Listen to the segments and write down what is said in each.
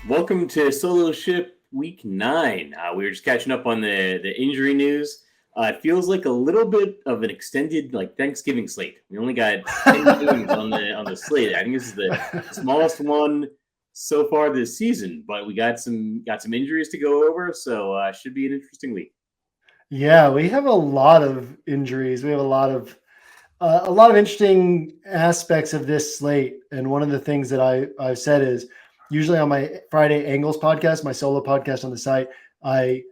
Welcome to Solo Ship Week 9. We were just catching up on the injury news. It feels like a little bit of an extended Thanksgiving slate. We only got 10 games on the slate. I think this is the smallest one so far this season, but we got some injuries to go over, so should be an interesting week. Yeah, we have a lot of injuries. We have a lot of interesting aspects of this slate. And one of the things that I've said is usually on my Friday Angles podcast, my solo podcast on the site, I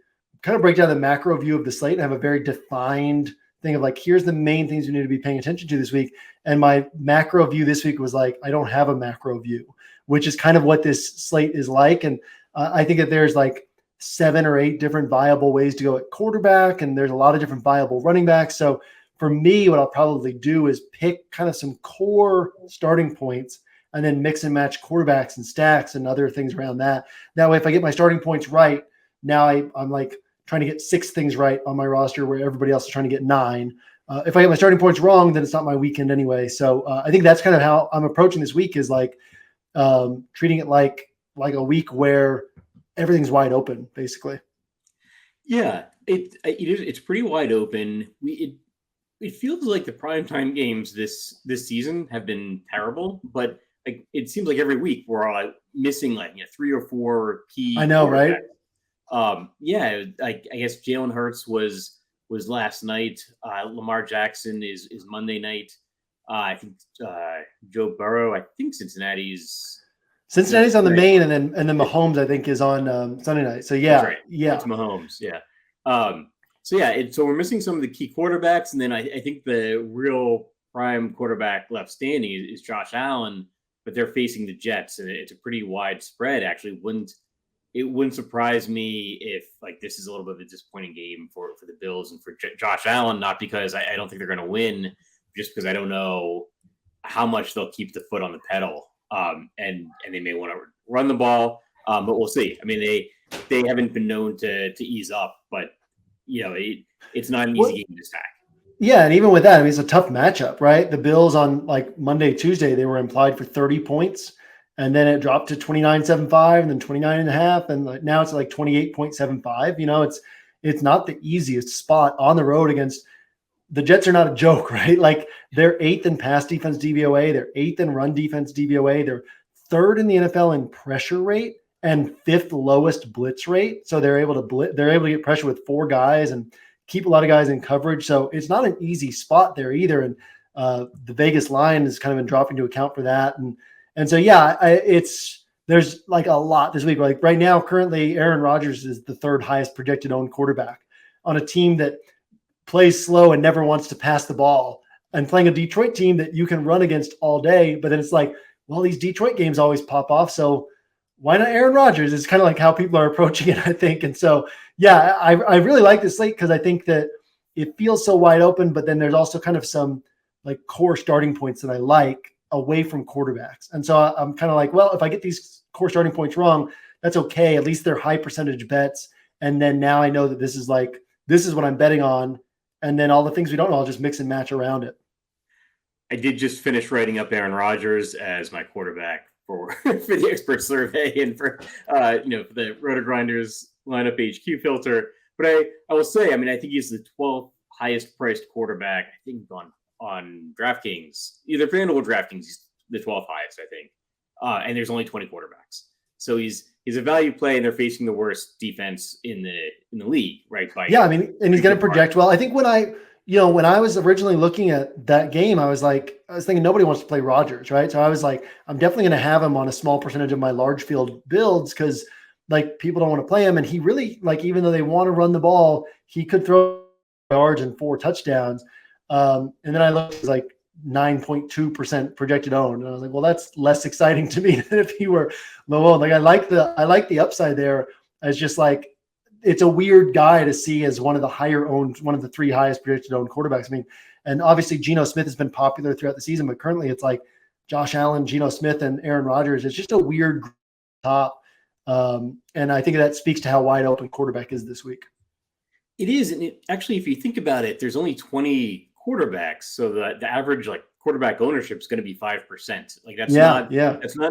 kind of break down the macro view of the slate and have a very defined thing of like, here's the main things you need to be paying attention to this week. And my macro view this week was like, I don't have a macro view, which is kind of what this slate is like. And I think that there's like 7 or 8 different viable ways to go at quarterback, and there's a lot of different viable running backs. So for me, what I'll probably do is pick kind of some core starting points and then mix and match quarterbacks and stacks and other things around that. That way, if I get my starting points right, now I'm like trying to get 6 things right on my roster where everybody else is trying to get 9. If I get my starting points wrong, then it's not my weekend anyway. So I think that's kind of how I'm approaching this week, is like treating it like a week where everything's wide open, basically. Yeah, it's pretty wide open. It feels like the primetime games this season have been terrible, but it seems like every week we're all missing 3 or 4 key. I know, right? Yeah, I guess Jalen Hurts was last night. Lamar Jackson is Monday night. I think Joe Burrow. I think Cincinnati's on the main, and then Mahomes I think is on Sunday night. So yeah, that's right. It's Mahomes. Yeah. So we're missing some of the key quarterbacks, and then I think the real prime quarterback left standing is Josh Allen, but they're facing the Jets, and it's a pretty wide spread. Actually, it wouldn't surprise me if this is a little bit of a disappointing game for the Bills and for Josh Allen, not because I don't think they're going to win, just because I don't know how much they'll keep the foot on the pedal, and they may want to run the ball, but we'll see. I mean, they haven't been known to ease up, but it's not an easy game to stack. Yeah, and even with that, I mean, it's a tough matchup, right? The Bills on Monday, Tuesday, they were implied for 30 points, and then it dropped to 29.75, and then 29.5, and now it's 28.75. It's not the easiest spot on the road against the Jets. Are not a joke, right? They're 8th in pass defense DVOA, they're 8th in run defense DVOA, they're 3rd in the NFL in pressure rate and 5th lowest blitz rate. So they're able to get pressure with 4 guys and keep a lot of guys in coverage. So it's not an easy spot there either. And the Vegas line has kind of been dropping to account for that. And so, yeah, there's a lot this week. Right now, currently Aaron Rodgers is the 3rd highest projected owned quarterback on a team that plays slow and never wants to pass the ball, and playing a Detroit team that you can run against all day. But then it's these Detroit games always pop off. So why not Aaron Rodgers? It's kind of how people are approaching it, I think. And so, yeah, I really like this slate because I think that it feels so wide open, but then there's also kind of some core starting points that I like away from quarterbacks. And so I'm kind of well, if I get these core starting points wrong, that's okay. At least they're high percentage bets. And then now I know that this is what I'm betting on. And then all the things we don't know, I'll just mix and match around it. I did just finish writing up Aaron Rodgers as my quarterback for the expert survey and for the RotoGrinders lineup HQ filter. But I will say, I mean, I think he's the 12th highest priced quarterback, I think, on DraftKings. Either FanDuel or DraftKings, he's the 12th highest, I think. And there's only 20 quarterbacks. So he's a value play, and they're facing the worst defense in the league, right? I mean, and he's going to project well. I think when I was originally looking at that game, I was thinking nobody wants to play Rodgers, right? So I was I'm definitely going to have him on a small percentage of my large field builds because people don't want to play him. And he really, even though they want to run the ball, he could throw yards and 4 touchdowns. And then I looked, it was 9.2% projected owned. And I was well, that's less exciting to me than if he were low owned. I like the upside there as just it's a weird guy to see as one of the higher owned, one of the 3 highest projected owned quarterbacks. I mean, and obviously Geno Smith has been popular throughout the season, but currently it's Josh Allen, Geno Smith, and Aaron Rodgers. It's just a weird top. And I think that speaks to how wide open quarterback is this week. It is. And actually, if you think about it, there's only 20 quarterbacks. So the average quarterback ownership is going to be 5%. Like that's not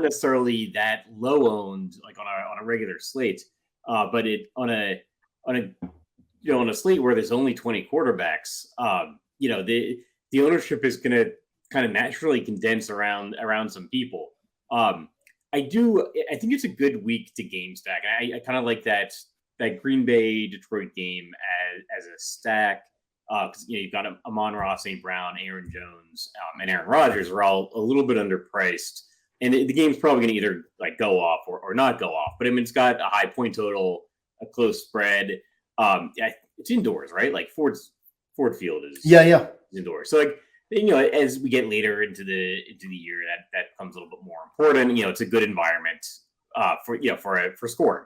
necessarily that low owned like on a regular slate. But on a on a slate where there's only 20 quarterbacks, the ownership is going to kind of naturally condense around some people. I think it's a good week to game stack. I kind of like that Green Bay Detroit game as a stack. Because you've got Amon-Ra, St. Brown, Aaron Jones, and Aaron Rodgers are all a little bit underpriced, and the game's probably going to either like go off or not go off. But I mean, it's got a high point total, a close spread. It's indoors, right? Like Ford Field is indoors. So like as we get later into the year, that becomes a little bit more important. It's a good environment for scoring,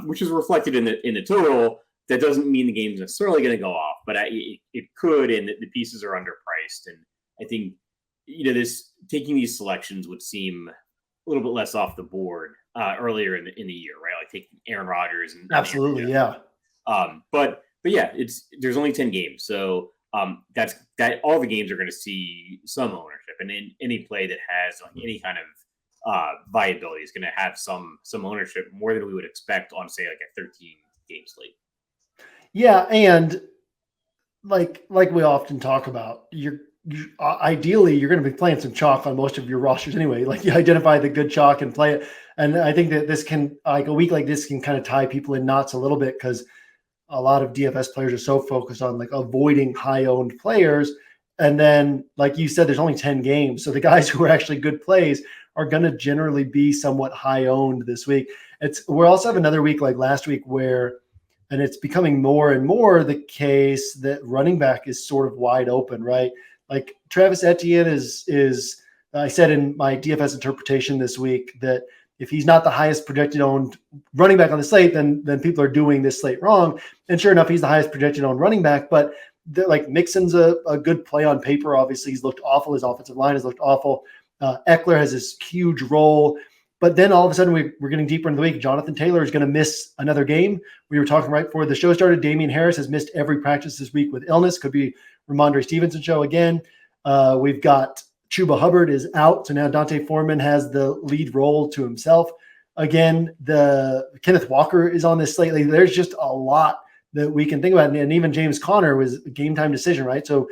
which is reflected in the total. That doesn't mean the game's necessarily going to go off, but it could, and the pieces are underpriced. And I think taking these selections would seem a little bit less off the board earlier in the year, right? Like taking Aaron Rodgers and absolutely, yeah. But yeah, there's only 10 games, so that all the games are going to see some ownership, and in any play that has like any kind of viability is going to have some ownership, more than we would expect on say like a 13 game slate. Yeah, and like we often talk about, ideally you're going to be playing some chalk on most of your rosters anyway. Like you identify the good chalk and play it. And I think that this can, like a week like this, can kind of tie people in knots a little bit because a lot of DFS players are so focused on like avoiding high-owned players. And then, like you said, there's only 10 games, so the guys who are actually good plays are going to generally be somewhat high-owned this week. We'll also have another week like last week where. And it's becoming more and more the case that running back is sort of wide open, right? Like Travis Etienne is I said in my DFS interpretation this week that if he's not the highest projected owned running back on the slate, then people are doing this slate wrong. And sure enough, he's the highest projected owned running back, but like Mixon's a good play on paper. Obviously, he's looked awful. His offensive line has looked awful. Eckler has this huge role. But then all of a sudden we're getting deeper into the week. Jonathan Taylor is going to miss another game. We were talking right before the show started. Damian Harris has missed every practice this week with illness. Could be Ramondre Stevenson show again. We've got Chuba Hubbard is out. So now Dante Foreman has the lead role to himself. Again, the Kenneth Walker is on this slate. Like, there's just a lot that we can think about. And even James Conner was a game time decision, right? So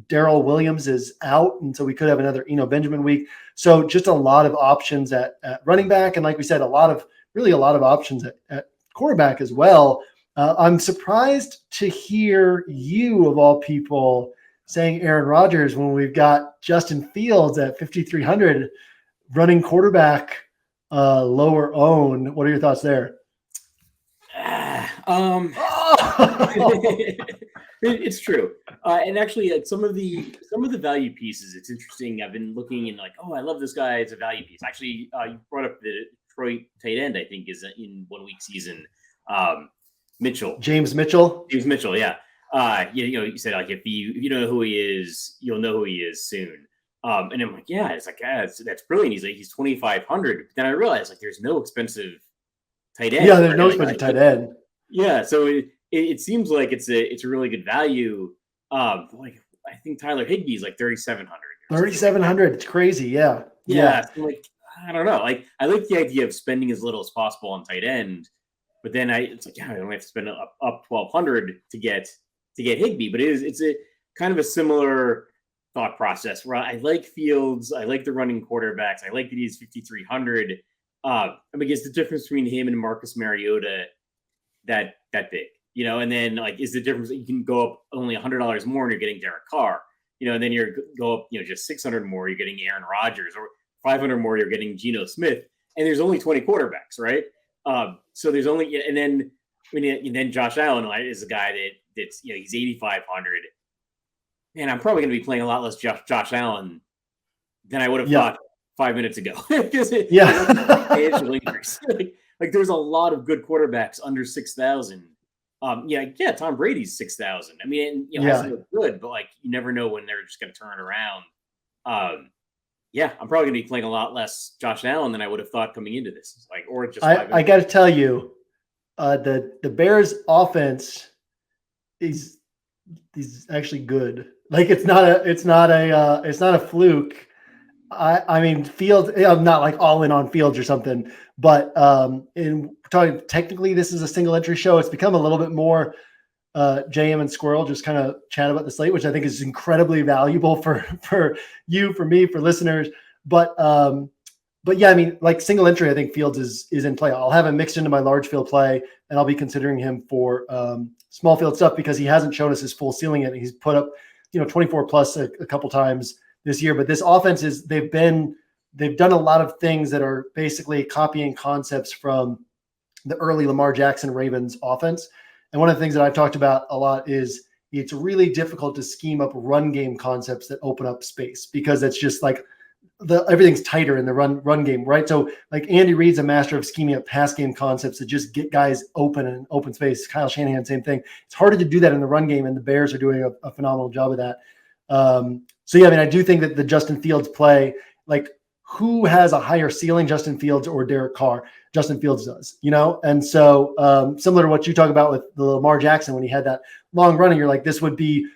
Darrell Williams is out. And so we could have another Eno Benjamin week. So just a lot of options at running back. And like we said, a lot of options at quarterback as well. I'm surprised to hear you, of all people, saying Aaron Rodgers when we've got Justin Fields at 5,300 running quarterback, lower own. What are your thoughts there? It's true, and actually, some of the value pieces. It's interesting. I've been looking and like, oh, I love this guy. It's a value piece. Actually, you brought up the Detroit tight end. I think is in 1 week season. James Mitchell. Yeah. You said like if you don't know who he is, you'll know who he is soon. And I'm like, yeah, it's like that's brilliant. He's 2,500. But then I realized like there's no expensive tight end. Yeah, there's no expensive tight end. Yeah, so it seems like it's a really good value. Like I think Tyler Higbee's like 3,700. 3,700. It's crazy. Yeah. So like I don't know. Like I like the idea of spending as little as possible on tight end, but then it's like I only have to spend up 1,200 to get Higbee. But it's a kind of a similar thought process where I like Fields. I like the running quarterbacks. I like that he's 5,300. I guess the difference between him and Marcus Mariota that big, and then like is the difference that you can go up only $100 more and you're getting Derek Carr, and then you're go up, just 600 more, you're getting Aaron Rodgers, or 500 more, you're getting Geno Smith, and there's only 20 quarterbacks, right? So there's only, and then Josh Allen is a guy that's he's 8,500, and I'm probably going to be playing a lot less Josh Allen than I would have thought 5 minutes ago. Increase. Like there's a lot of good quarterbacks under 6,000. Tom Brady's 6,000. I mean, hasn't looked good, but like you never know when they're just going to turn around. I'm probably going to be playing a lot less Josh Allen than I would have thought coming into this. Like, or just I got to tell you, the Bears' offense is he's actually good. Like it's not a fluke. I mean, Fields. I'm not like all in on Fields or something, but in talking technically, this is a single entry show. It's become a little bit more JM and Squirrel just kind of chat about the slate, which I think is incredibly valuable for you, for me, for listeners. But yeah, I mean, like single entry, I think Fields is in play. I'll have him mixed into my large field play, and I'll be considering him for small field stuff because he hasn't shown us his full ceiling yet. He's put up 24 plus a couple times this year, but this offense is they've done a lot of things that are basically copying concepts from the early Lamar Jackson Ravens offense. And one of the things that I've talked about a lot is it's really difficult to scheme up run game concepts that open up space because it's just like everything's tighter in the run game, right? So like Andy Reid's a master of scheming up pass game concepts that just get guys open and open space. Kyle Shanahan, same thing. It's harder to do that in the run game, and the Bears are doing a phenomenal job of that. So yeah, I mean, I do think that the Justin Fields play, like who has a higher ceiling, Justin Fields or Derek Carr? Justin Fields does, and so similar to what you talk about with the Lamar Jackson when he had that long run, and you're like, this would be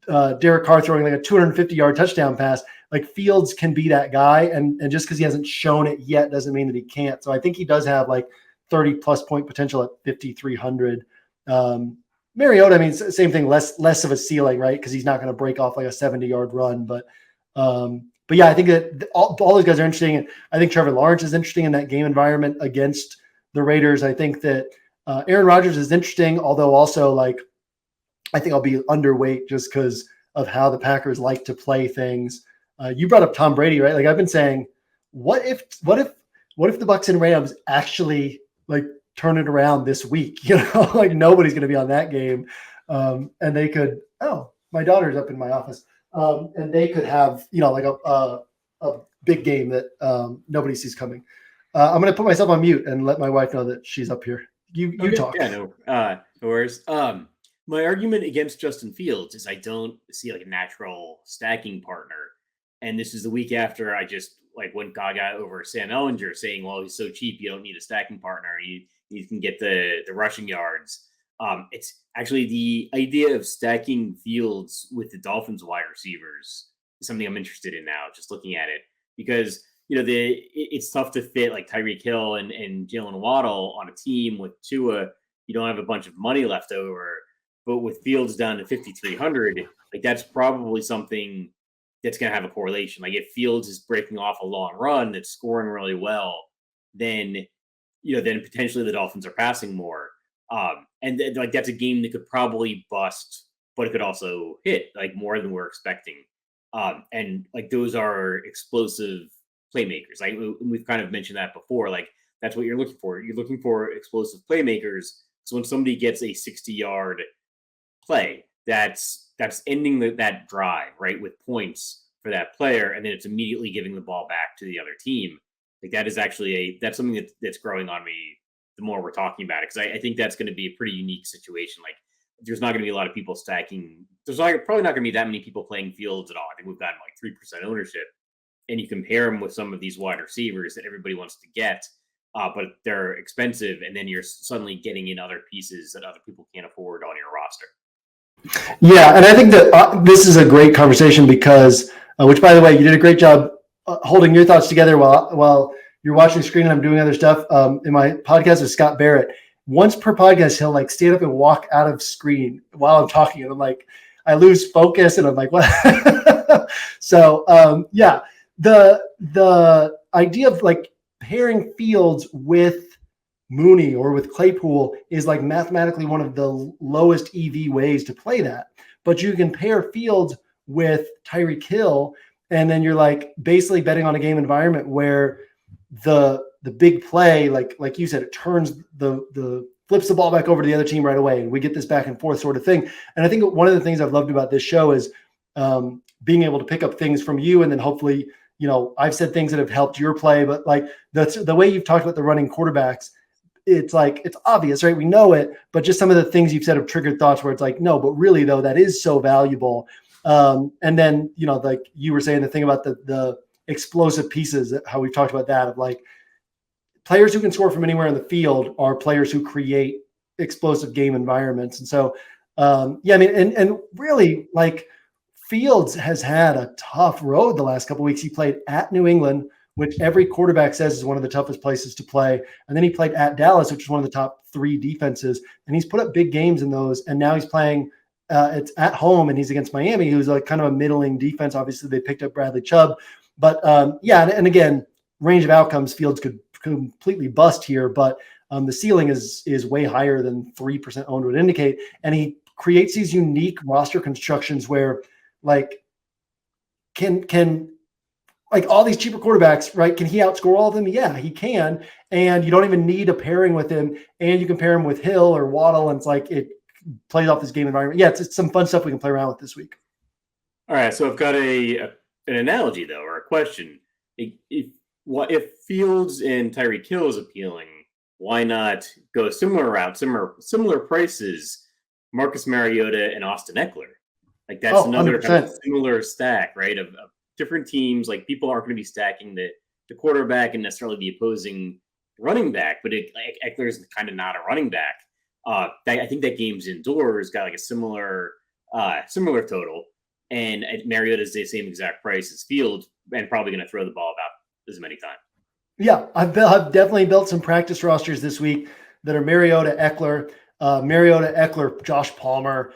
Derek Carr throwing like a 250-yard touchdown pass. Like Fields can be that guy, and just because he hasn't shown it yet doesn't mean that he can't. So I think he does have like 30+ point potential at 5,300. Mariota, I mean, same thing, less of a ceiling, right? Because he's not going to break off like a 70-yard run, but yeah, I think that all those guys are interesting. And I think Trevor Lawrence is interesting in that game environment against the Raiders. I think that Aaron Rodgers is interesting, although also like I think I'll be underweight just because of how the Packers like to play things. You brought up Tom Brady, right? Like I've been saying, what if the Bucs and Rams actually like turn it around this week? Like nobody's going to be on that game, and they could. Oh, my daughter's up in my office. And they could have, like a big game that nobody sees coming. I'm going to put myself on mute and let my wife know that she's up here. You talk. Yeah, no worries. My argument against Justin Fields is I don't see like a natural stacking partner. And this is the week after I just like went gaga over Sam Ellinger saying, well, he's so cheap, you don't need a stacking partner. You can get the rushing yards. It's actually the idea of stacking Fields with the Dolphins wide receivers is something I'm interested in now, just looking at it, because it's tough to fit like Tyreek Hill and Jalen Waddle on a team with Tua. You don't have a bunch of money left over, but with Fields down to 5,300, like that's probably something that's going to have a correlation. Like if Fields is breaking off a long run that's scoring really well, then potentially the Dolphins are passing more. And like that's a game that could probably bust, but it could also hit like more than we're expecting. And like those are explosive playmakers. Like we've kind of mentioned that before. Like that's what you're looking for. You're looking for explosive playmakers. So when somebody gets a 60-yard play, that's ending that drive right with points for that player, and then it's immediately giving the ball back to the other team. Like that is actually that's something that's growing on me the more we're talking about it, because I think that's going to be a pretty unique situation. Like there's not going to be a lot of people stacking. There's probably not going to be that many people playing Fields at all. I think we've gotten like 3% ownership, and you compare them with some of these wide receivers that everybody wants to get, but they're expensive, and then you're suddenly getting in other pieces that other people can't afford on your roster. Yeah, and I think that this is a great conversation because, which by the way, you did a great job holding your thoughts together while you're watching the screen and I'm doing other stuff. In my podcast with Scott Barrett, once per podcast, he'll like stand up and walk out of screen while I'm talking. And I'm like, I lose focus and I'm like, what? So yeah, the idea of like pairing Fields with Mooney or with Claypool is like mathematically one of the lowest EV ways to play that. But you can pair Fields with Tyreek Hill, and then you're like basically betting on a game environment where the big play, like you said, it turns the flips the ball back over to the other team right away, and we get this back and forth sort of thing. And I think one of the things I've loved about this show is being able to pick up things from you, and then hopefully, I've said things that have helped your play, but like the way you've talked about the running quarterbacks, it's like, it's obvious, right? We know it, but just some of the things you've said have triggered thoughts where it's like, no, but really though, that is so valuable. And then, like you were saying, the thing about the explosive pieces, how we've talked about that, of like players who can score from anywhere in the field are players who create explosive game environments. And so Yeah, I mean, and really, like, Fields has had a tough road the last couple of weeks. He played at New England, which every quarterback says is one of the toughest places to play. And then he played at Dallas, which is one of the top 3 defenses. And he's put up big games in those. And now he's playing, it's at home, and he's against Miami, who's like kind of a middling defense. Obviously, they picked up Bradley Chubb. But yeah, and again, range of outcomes, Fields could completely bust here. But the ceiling is way higher than 3% owned would indicate. And he creates these unique roster constructions where, like, can like all these cheaper quarterbacks, right? Can he outscore all of them? Yeah, he can. And you don't even need a pairing with him. And you can pair him with Hill or Waddle. And it's like, it plays off this game environment. Yeah, it's some fun stuff we can play around with this week. All right. So I've got an analogy, though, or a question. If Fields and Tyreek Hill is appealing, why not go a similar route, similar prices, Marcus Mariota and Austin Eckler? Like, that's another kind of similar stack, right? Of different teams. Like, people aren't going to be stacking the quarterback and necessarily the opposing running back, but Eckler is kind of not a running back. I think that game's indoors, got like a similar total, and Mariota is the same exact price as Fields, and probably going to throw the ball about as many times. Yeah, I've definitely built some practice rosters this week that are Mariota, Eckler, Josh Palmer.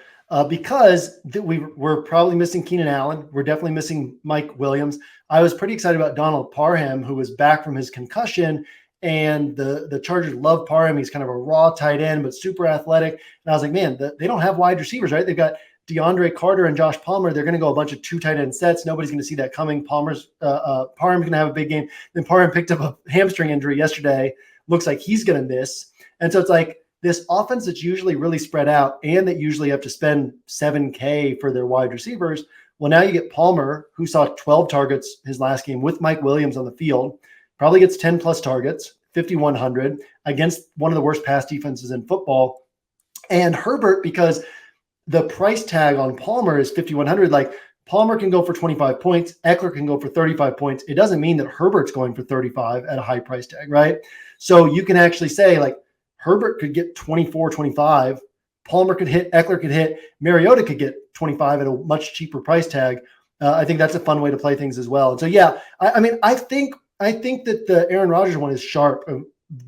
Because we're probably missing Keenan Allen. We're definitely missing Mike Williams. I was pretty excited about Donald Parham, who was back from his concussion, and the Chargers love Parham. He's kind of a raw tight end, but super athletic. And I was like, man, they don't have wide receivers, right? They've got DeAndre Carter and Josh Palmer. They're going to go a bunch of 2 tight end sets. Nobody's going to see that coming. Parham's going to have a big game. Then Parham picked up a hamstring injury yesterday. Looks like he's going to miss. And so it's like, this offense that's usually really spread out and that usually have to spend $7K for their wide receivers. Well, now you get Palmer, who saw 12 targets his last game with Mike Williams on the field, probably gets 10 plus targets, 5,100 against one of the worst pass defenses in football. And Herbert, because the price tag on Palmer is 5,100, like, Palmer can go for 25 points. Eckler can go for 35 points. It doesn't mean that Herbert's going for 35 at a high price tag, right? So you can actually say, like, Herbert could get 24, 25. Palmer could hit. Eckler could hit. Mariota could get 25 at a much cheaper price tag. I think that's a fun way to play things as well. And so, yeah, I mean, I think that the Aaron Rodgers one is sharp. I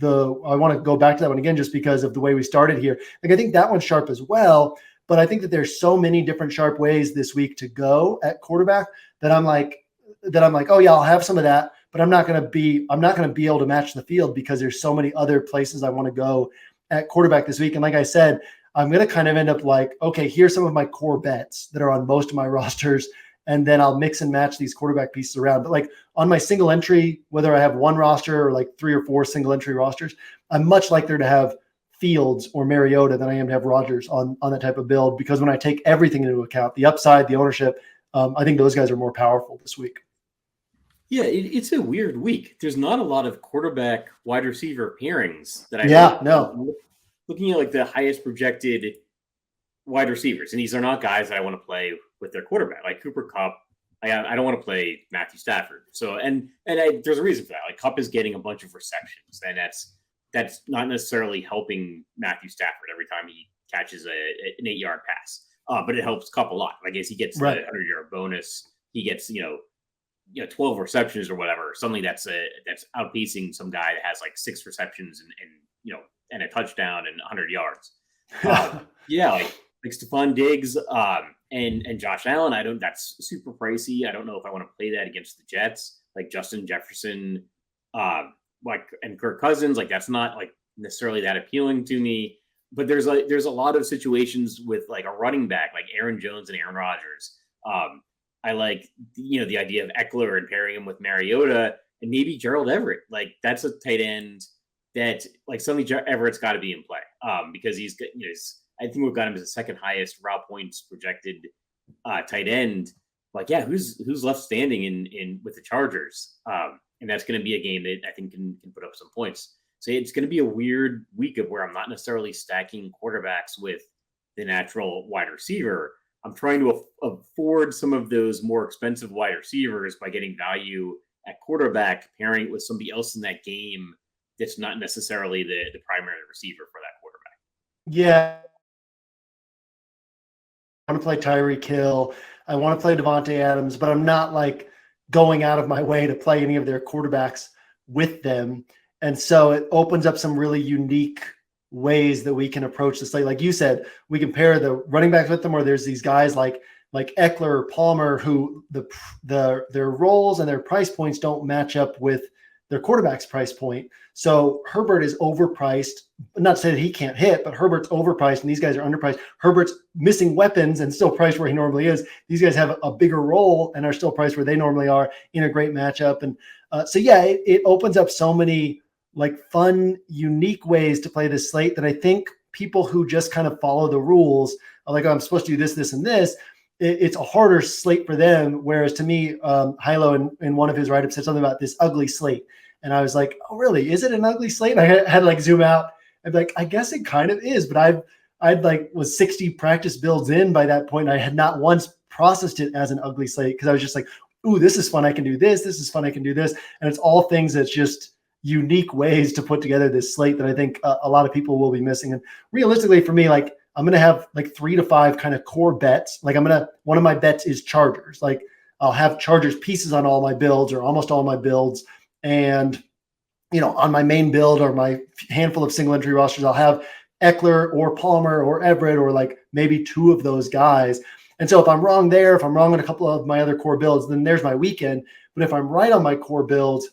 want to go back to that one again just because of the way we started here. Like, I think that one's sharp as well. But I think that there's so many different sharp ways this week to go at quarterback that I'm like, oh yeah, I'll have some of that. But I'm not going to be able to match the field because there's so many other places I want to go at quarterback this week. And like I said, I'm going to kind of end up like, okay, here's some of my core bets that are on most of my rosters. And then I'll mix and match these quarterback pieces around. But like on my single entry, whether I have one roster or like 3 or 4 single entry rosters, I'm much likelier to have Fields or Mariota than I am to have Rodgers on that type of build. Because when I take everything into account, the upside, the ownership, I think those guys are more powerful this week. Yeah, it's a weird week. There's not a lot of quarterback wide receiver pairings that I looking at like the highest projected wide receivers, and these are not guys that I want to play with their quarterback, like Cooper Kupp. I don't want to play Matthew Stafford. So there's a reason for that. Like, Kupp is getting a bunch of receptions, and that's not necessarily helping Matthew Stafford every time he catches an 8-yard pass. But it helps Kupp a lot. Like, as he gets the 100-yard bonus, he gets 12 receptions or whatever, something that's outpacing some guy that has like 6 receptions and a touchdown and 100 yards. Yeah, like Stephon Diggs and Josh Allen. That's super pricey. I don't know if I want to play that against the Jets, like Justin Jefferson, and Kirk Cousins. Like, that's not like necessarily that appealing to me. But there's a lot of situations with like a running back like Aaron Jones and Aaron Rodgers. I like, the idea of Eckler and pairing him with Mariota and maybe Gerald Everett. Like, that's a tight end that, like, suddenly Everett's got to be in play because I think we've got him as the second highest raw points projected tight end. Like, yeah, who's left standing in with the Chargers? And that's going to be a game that I think can put up some points. So it's going to be a weird week of where I'm not necessarily stacking quarterbacks with the natural wide receiver. I'm trying to afford some of those more expensive wide receivers by getting value at quarterback, pairing it with somebody else in that game that's not necessarily the primary receiver for that quarterback. Yeah. want to play Tyreek Hill. I want to play Devontae Adams, but I'm not like going out of my way to play any of their quarterbacks with them. And so it opens up some really unique ways that we can approach the slate. Like you said, we can pair the running backs with them, or there's these guys like Eckler or Palmer who their roles and their price points don't match up with their quarterback's price point. So Herbert is overpriced. Not to say that he can't hit, but Herbert's overpriced and these guys are underpriced. Herbert's missing weapons and still priced where he normally is. These guys have a bigger role and are still priced where they normally are in a great matchup. And it opens up so many like fun, unique ways to play this slate that I think people who just kind of follow the rules are like, oh, I'm supposed to do this, this, and this. It's a harder slate for them. Whereas to me, Hilo in one of his write-ups said something about this ugly slate. And I was like, oh, really? Is it an ugly slate? And I had to like zoom out and be like, I guess it kind of is. But I'd like was 60 practice builds in by that point. And I had not once processed it as an ugly slate because I was just like, ooh, this is fun. I can do this. This is fun. I can do this. And it's all things that's just unique ways to put together this slate that I think a lot of people will be missing. And realistically for me, like I'm going to have like 3 to 5 kind of core bets. Like one of my bets is Chargers. Like I'll have Chargers pieces on all my builds or almost all my builds. And, on my main build or my handful of single entry rosters, I'll have Eckler or Palmer or Everett or like maybe 2 of those guys. And so if I'm wrong there, if I'm wrong on a couple of my other core builds, then there's my weekend. But if I'm right on my core builds,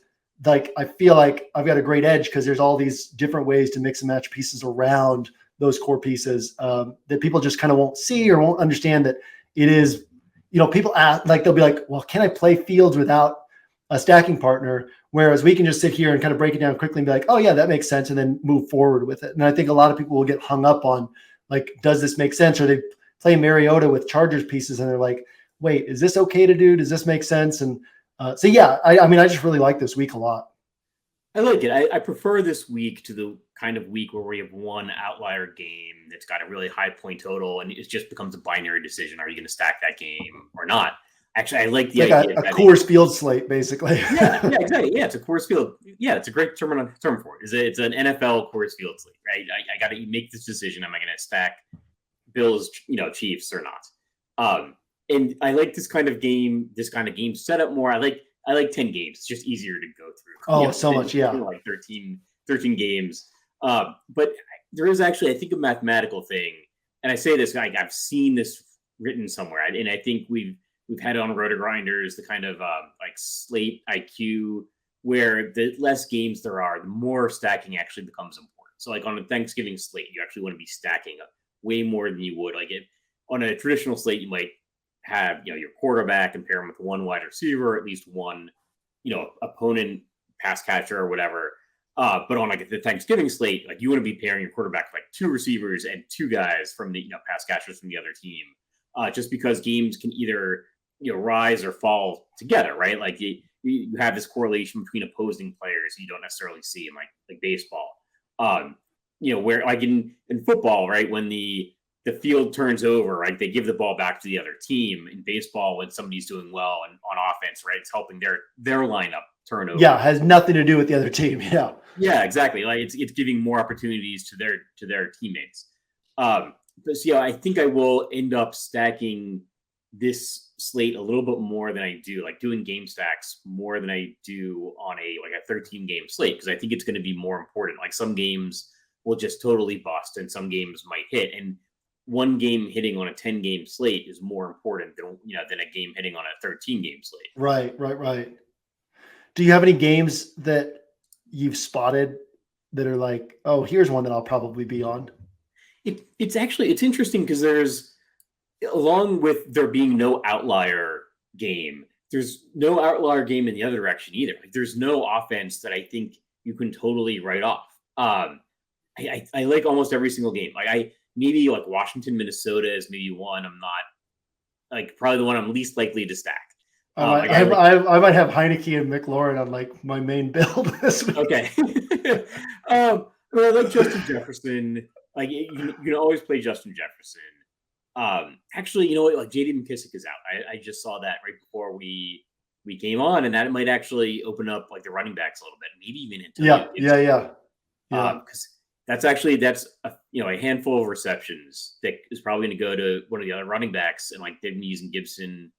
like I feel like I've got a great edge because there's all these different ways to mix and match pieces around those core pieces that people just kind of won't see or won't understand that it is, people ask, like they'll be like, well, can I play Fields without a stacking partner? Whereas we can just sit here and kind of break it down quickly and be like, oh yeah, that makes sense. And then move forward with it. And I think a lot of people will get hung up on like, does this make sense? Or they play Mariota with Chargers pieces and they're like, wait, is this okay to do? Does this make sense? And I just really like this week a lot. I like it. I prefer this week to the kind of week where we have one outlier game that's got a really high point total and it just becomes a binary decision. Are you going to stack that game or not? Actually, I like the idea. A Coors Field slate, basically. yeah, exactly. Yeah, it's a Coors Field. Yeah, it's a great term for it. It's an NFL Coors Field slate, right? I got to make this decision. Am I going to stack Bills, Chiefs or not? And I like this kind of game setup more. I like 10 games. It's just easier to go through. Oh, so much, yeah. Like 13 games. But there is actually, I think, a mathematical thing. And I say this, I've seen this written somewhere. And I think we've had it on RotoGrinders, the kind of like Slate IQ, where the less games there are, the more stacking actually becomes important. So like on a Thanksgiving slate, you actually want to be stacking up way more than you would. Like on a traditional slate, you might have, your quarterback and pair him with one wide receiver, at least one, opponent pass catcher or whatever. But on like the Thanksgiving slate, like you want to be pairing your quarterback with like 2 receivers and 2 guys from the, pass catchers from the other team. Just because games can either, rise or fall together, right? Like you have this correlation between opposing players you don't necessarily see in like baseball. Where like in football, right? When the field turns over, right? They give the ball back to the other team. In baseball, when somebody's doing well and on offense, right? It's helping their lineup turn over. Yeah, has nothing to do with the other team. Yeah. Yeah, exactly. Like it's giving more opportunities to their teammates. But so, I think I will end up stacking this slate a little bit more than I do, like doing game stacks more than I do on a 13 game slate, because I think it's going to be more important. Like some games will just totally bust and some games might hit. And one game hitting on a 10 game slate is more important than a game hitting on a 13 game slate. Right. Do you have any games that you've spotted that are like, oh, here's one that I'll probably be on? It's interesting because there's, along with there being no outlier game, there's no outlier game in the other direction either. Like there's no offense that I think you can totally write off. I like almost every single game. Like maybe like Washington, Minnesota is maybe one I'm not, like probably the one I'm least likely to stack. I might have Heineke and McLaurin on like my main build this week. Okay. Well, I like Justin Jefferson. Like you can always play Justin Jefferson. Actually, like JD McKissick is out. I just saw that right before we came on, and that might actually open up like the running backs a little bit, maybe even into yeah. Because that's a handful of receptions that is probably going to go to one of the other running backs, and like they've been using Gibson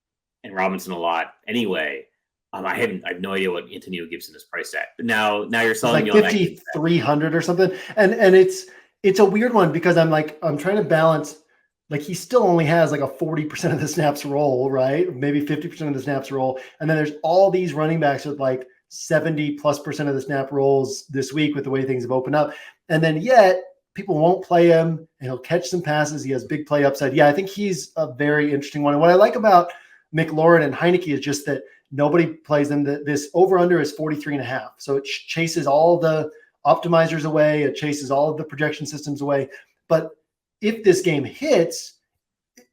and Robinson a lot anyway. I have no idea what Antonio Gibson is priced at. But now you're selling It's me like on that. 5,300 or something. And it's a weird one because I'm trying to balance, like he still only has like a 40% of the snaps roll, right? Maybe 50% of the snaps roll. And then there's all these running backs with like 70+% of the snap rolls this week with the way things have opened up. And then yet people won't play him and he'll catch some passes. He has big play upside. Yeah, I think he's a very interesting one. And what I like about McLaurin and Heineke is just that nobody plays them. This over-under is 43.5. So it chases all the optimizers away. It chases all of the projection systems away. But if this game hits,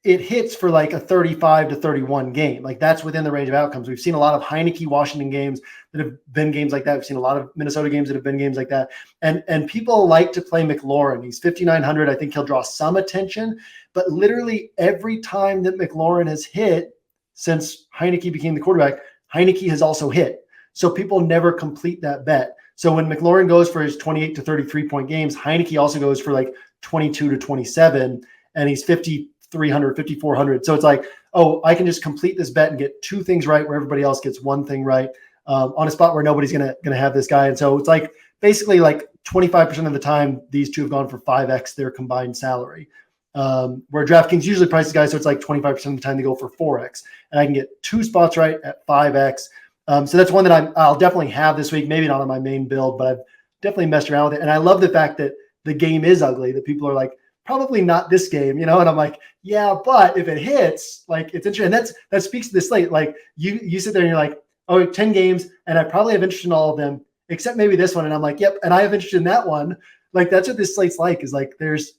it hits for like a 35-31 game. Like that's within the range of outcomes. We've seen a lot of Heineke Washington games that have been games like that. We've seen a lot of Minnesota games that have been games like that. And people like to play McLaurin. He's 5,900. I think he'll draw some attention, but literally every time that McLaurin has hit since Heineke became the quarterback, Heineke has also hit. So people never complete that bet. So when McLaurin goes for his 28 to 33 point games, Heineke also goes for like 22 to 27, and he's 5,300, 5,400. So it's like, oh, I can just complete this bet and get two things right where everybody else gets one thing right on a spot where nobody's gonna have this guy. And so it's like basically like 25% of the time these two have gone for 5x their combined salary. Where DraftKings usually prices guys, so it's like 25% of the time they go for 4x, and I can get two spots right at 5x. So that's one that I'll definitely have this week. Maybe not on my main build, but I've definitely messed around with it. And I love the fact that the game is ugly, that people are like, probably not this game, and I'm like, yeah, but if it hits, like it's interesting. And that speaks to the slate. Like you sit there and you're like, oh, 10 games, and I probably have interest in all of them, except maybe this one. And I'm like, yep, and I have interest in that one. Like that's what this slate's like, is like there's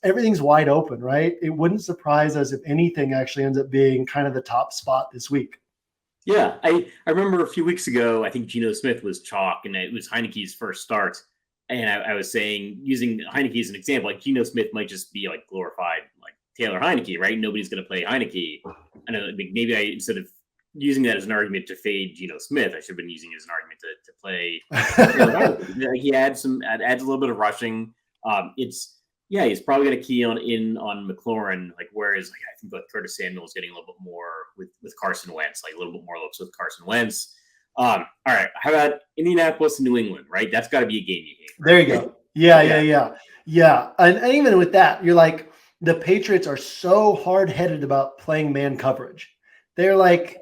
everything's wide open, right? It wouldn't surprise us if anything actually ends up being kind of the top spot this week. Yeah, I remember a few weeks ago, I think Geno Smith was chalk, and it was Heineke's first start. And I was saying, using Heineke as an example, like Geno Smith might just be like glorified like Taylor Heineke, right? Nobody's going to play Heineke. I know maybe instead of using that as an argument to fade Geno Smith, I should have been using it as an argument to play Taylor Heineke. He adds a little bit of rushing. He's probably going to key on McLaurin, like whereas like I think like Curtis Samuel is getting a little bit more with Carson Wentz, like a little bit more looks with Carson Wentz. All right, how about Indianapolis and New England? Right, that's got to be a game you hate. Right? There you go. Yeah. And even with that, you're like, the Patriots are so hard-headed about playing man coverage. They're like,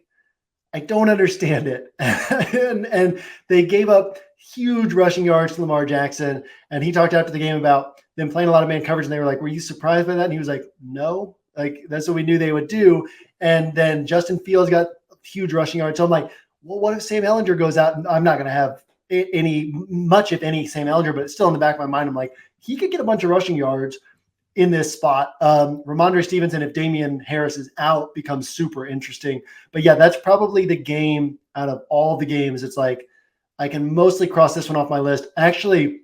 I don't understand it. and they gave up huge rushing yards to Lamar Jackson. And he talked after the game about them playing a lot of man coverage. And they were like, were you surprised by that? And he was like, no, like that's what we knew they would do. And then Justin Fields got huge rushing yards. So I'm like, well, what if Sam Ehlinger goes out? And I'm not going to have much, if any, Sam Ehlinger, but it's still in the back of my mind. I'm like, he could get a bunch of rushing yards in this spot. Ramondre Stevenson, if Damian Harris is out, becomes super interesting. But yeah, that's probably the game out of all the games. It's like, I can mostly cross this one off my list. Actually,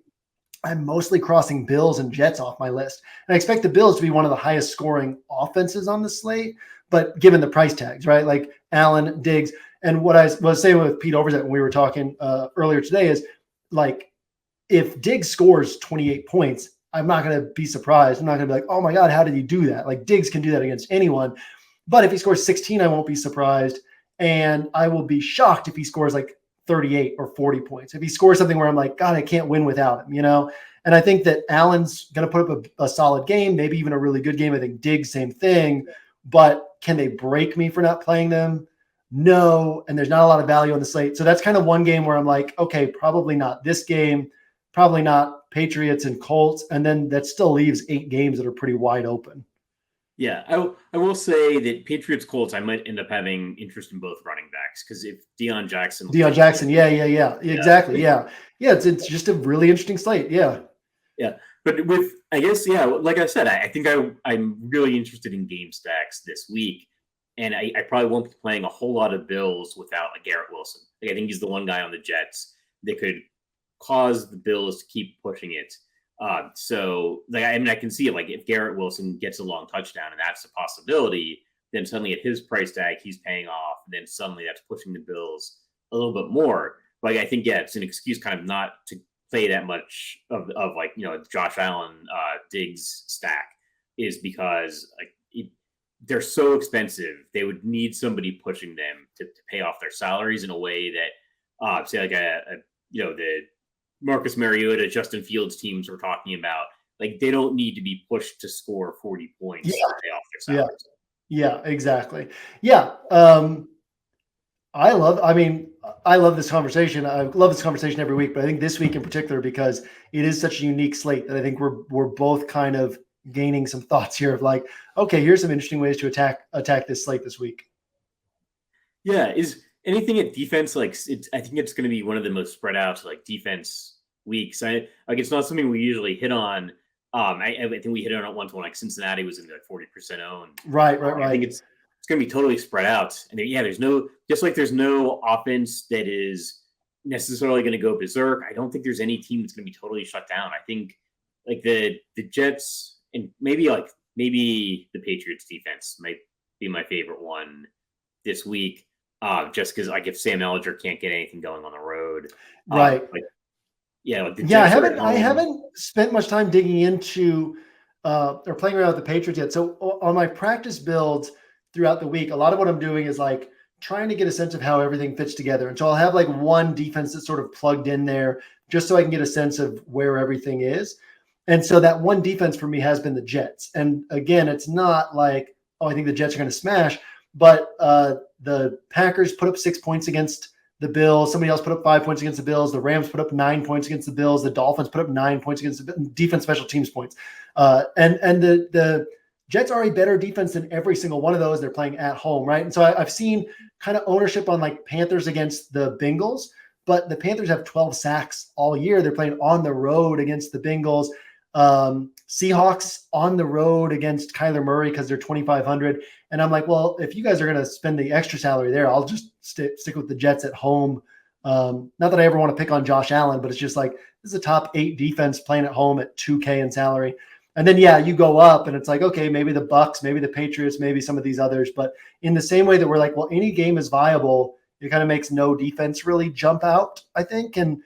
I'm mostly crossing Bills and Jets off my list. And I expect the Bills to be one of the highest scoring offenses on the slate, but given the price tags, right? Like Allen, Diggs. And what I was saying with Pete Overzet when we were talking earlier today is, like, if Diggs scores 28 points, I'm not going to be surprised. I'm not going to be like, oh my God, how did he do that? Like Diggs can do that against anyone. But if he scores 16, I won't be surprised. And I will be shocked if he scores like 38 or 40 points. If he scores something where I'm like, God, I can't win without him, And I think that Allen's going to put up a solid game, maybe even a really good game. I think Diggs, same thing. But can they break me for not playing them? No. And there's not a lot of value on the slate. So that's kind of one game where I'm like, okay, probably not this game, probably not Patriots and Colts. And then that still leaves 8 games that are pretty wide open. Yeah, I will say that Patriots Colts, I might end up having interest in both running backs, because if Deion Jackson, yeah, exactly, yeah, it's just a really interesting slate, yeah. But with, I guess, like I said, I think I'm really interested in game stacks this week, and I probably won't be playing a whole lot of Bills without a Garrett Wilson. Like, I think he's the one guy on the Jets that could cause the Bills to keep pushing it. So like, I mean, I can see it, like if Garrett Wilson gets a long touchdown and that's a possibility, then suddenly at his price tag, he's paying off. And then suddenly that's pushing the Bills a little bit more. But I think, it's an excuse kind of not to play that much of like, Josh Allen, Diggs stack is because they're so expensive. They would need somebody pushing them to pay off their salaries in a way that, say like the Marcus Mariota, Justin Fields teams we're talking about, like they don't need to be pushed to score 40 points to pay off their salaries. Yeah, exactly. Yeah. I love this conversation. I love this conversation every week, but I think this week in particular, because it is such a unique slate that I think we're both kind of gaining some thoughts here of like, okay, here's some interesting ways to attack this slate this week. Yeah. Is anything at defense, like I think it's going to be one of the most spread out like defense weeks. It's not something we usually hit on. I think we hit on it once when like Cincinnati was in the 40% owned. Right. I think it's going to be totally spread out. And there's no offense that is necessarily going to go berserk. I don't think there's any team that's going to be totally shut down. I think like the Jets and maybe the Patriots defense might be my favorite one this week. Just because like if Sam Ellinger can't get anything going on the road, right? I haven't spent much time digging into or playing around with the Patriots yet. So on my practice builds throughout the week, a lot of what I'm doing is like trying to get a sense of how everything fits together. And so I'll have like one defense that's sort of plugged in there just so I can get a sense of where everything is. And so that one defense for me has been the Jets. And again, it's not like, I think the Jets are going to smash, but the Packers put up 6 points against the Bills. Somebody else put up 5 points against the Bills. The Rams put up 9 points against the Bills. The Dolphins put up 9 points against the defense, special teams points. And the Jets are a better defense than every single one of those. They're playing at home, right? And so I've seen kind of ownership on like Panthers against the Bengals, but the Panthers have 12 sacks all year. They're playing on the road against the Bengals. Seahawks on the road against Kyler Murray because they're 2,500. And I'm like, well, if you guys are going to spend the extra salary there, I'll just stick with the Jets at home. Not that I ever want to pick on Josh Allen, but it's just like, this is a top 8 defense playing at home at $2K in salary. And then, you go up and it's like, okay, maybe the Bucks, maybe the Patriots, maybe some of these others. But in the same way that we're like, well, any game is viable, it kind of makes no defense really jump out, I think. And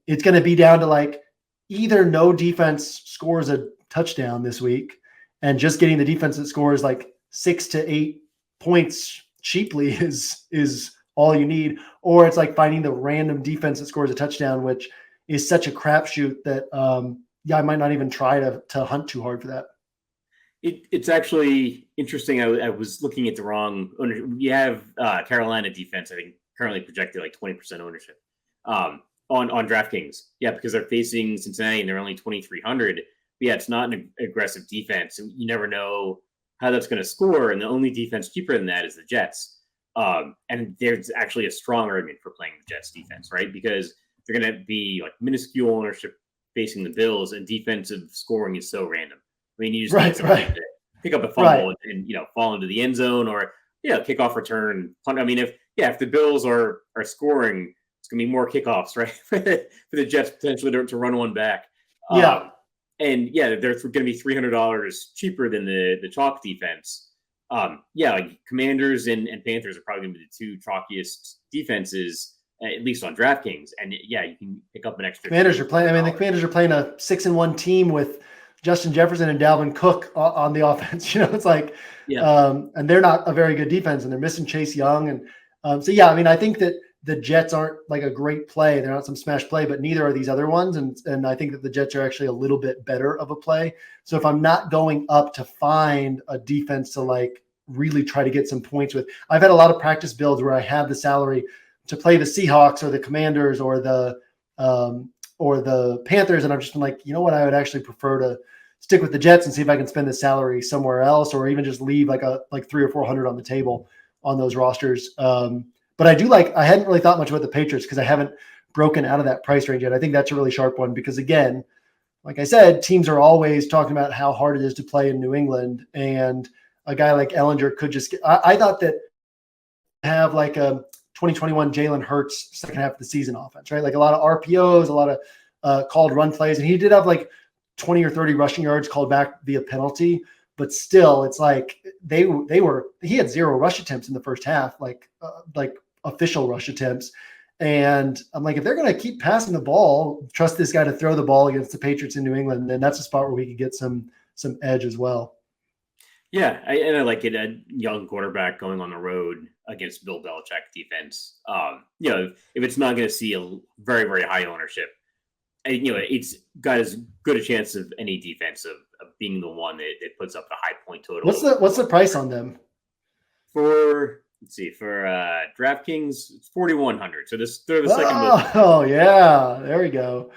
it's going to be down to like either no defense scores a touchdown this week and just getting the defense that scores like 6 to 8 points cheaply is all you need. Or it's like finding the random defense that scores a touchdown, which is such a crapshoot that, I might not even try to hunt too hard for that. It's actually interesting. I was looking at the wrong ownership. You have Carolina defense, I think, currently projected like 20% ownership on DraftKings. Yeah, because they're facing Cincinnati and they're only 2,300. Yeah, it's not an aggressive defense. And you never know how that's going to score. And the only defense cheaper than that is the Jets. And there's actually a strong argument for playing the Jets defense, right? Because they're going to be like minuscule ownership facing the Bills, and defensive scoring is so random. I mean, you just need somebody to pick up a fumble and fall into the end zone or kickoff return punt. I mean, if the Bills are scoring, it's gonna be more kickoffs, right? for the Jets potentially to run one back. Yeah, and they're going to be $300 cheaper than the chalk defense. Like Commanders and Panthers are probably going to be the two chalkiest defenses, at least on DraftKings. And you can pick up an extra. Commanders are playing. I mean, the Commanders are playing a 6-1 team with Justin Jefferson and Dalvin Cook on the offense. It's like, and they're not a very good defense, and they're missing Chase Young. And I mean, I think that the Jets aren't like a great play. They're not some smash play, but neither are these other ones. And I think that the Jets are actually a little bit better of a play. So if I'm not going up to find a defense to like really try to get some points with, I've had a lot of practice builds where I have the salary to play the Seahawks or the Commanders or the Panthers. And I've just been like, you know what? I would actually prefer to stick with the Jets and see if I can spend the salary somewhere else, or even just leave like 300 or 400 on the table on those rosters. But I hadn't really thought much about the Patriots because I haven't broken out of that price range yet. I think that's a really sharp one because, again, like I said, teams are always talking about how hard it is to play in New England. And a guy like Ellinger could just I thought that have like a 2021 Jalen Hurts second half of the season offense, right? Like a lot of RPOs, a lot of called run plays. And he did have like 20 or 30 rushing yards called back via penalty. But still, it's like he had 0 rush attempts in the first half, like official rush attempts. And I'm like, if they're going to keep passing the ball, trust this guy to throw the ball against the Patriots in New England, then that's a spot where we could get some edge as well. Yeah, I like it. A young quarterback going on the road against Bill Belichick defense. If it's not going to see a very, very high ownership, it's got as good a chance of any defense of being the one that puts up the high point total. What's the price on them? For DraftKings, it's 4,100. So they're the second most. Oh yeah, there we go.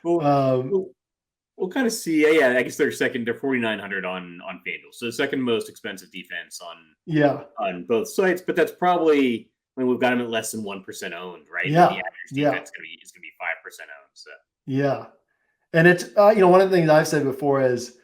We'll kind of see. Yeah, I guess they're second. They're 4,900 on FanDuel. So the second most expensive defense on both sites. But that's probably we've got them at less than 1% owned, right? Yeah, the average defense is going to be 5% owned. So yeah, and it's one of the things I've said before is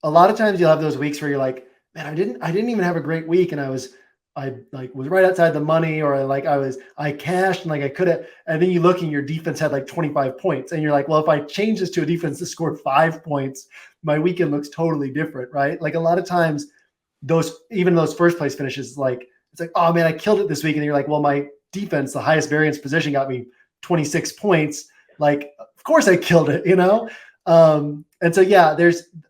a lot of times you'll have those weeks where you're like, man, I didn't even have a great week, and I was right outside the money, or I cashed and I could have, and then you look and your defense had 25 points, and you're like, well, if I change this to a defense that scored 5 points, my weekend looks totally different, right? Like a lot of times, those first place finishes, it's like, oh man, I killed it this week, and you're like, well, my defense, the highest variance position, got me 26 points. Like, of course I killed it, and so yeah,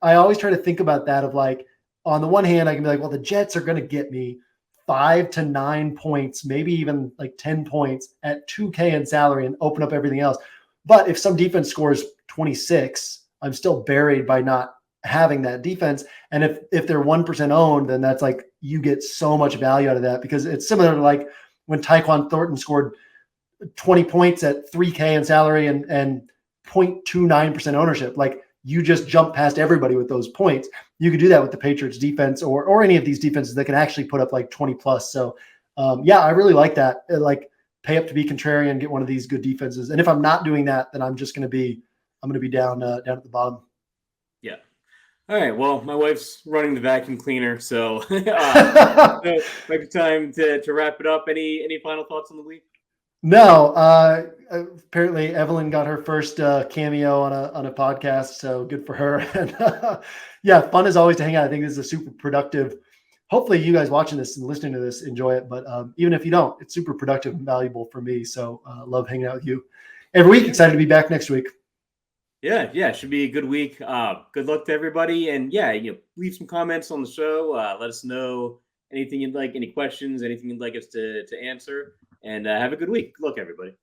I always try to think about that of on the one hand, I can be like, well, the Jets are going to get me 5 to 9 points, maybe even 10 points at $2K in salary and open up everything else. But if some defense scores 26, I'm still buried by not having that defense. And if they're 1% owned, then that's you get so much value out of that, because it's similar to when Tyquan Thornton scored 20 points at 3K in salary and 0.29% ownership. You just jump past everybody with those points. You could do that with the Patriots defense or any of these defenses that can actually put up 20 plus. So yeah, I really like that. Pay up to be contrarian, get one of these good defenses. And if I'm not doing that, then I'm going to be down at the bottom. Yeah. All right. Well, my wife's running the vacuum cleaner, so might be time to wrap it up. Any final thoughts on the week? No, apparently Evelyn got her first cameo on a podcast, so good for her. And yeah, fun as always to hang out. I think this is a super productive. Hopefully, you guys watching this and listening to this enjoy it. But even if you don't, it's super productive and valuable for me. So love hanging out with you every week. Excited to be back next week. Yeah, should be a good week. Good luck to everybody, and yeah, leave some comments on the show. Let us know anything you'd like, any questions, anything you'd like us to answer. And have a good week. Good luck, everybody.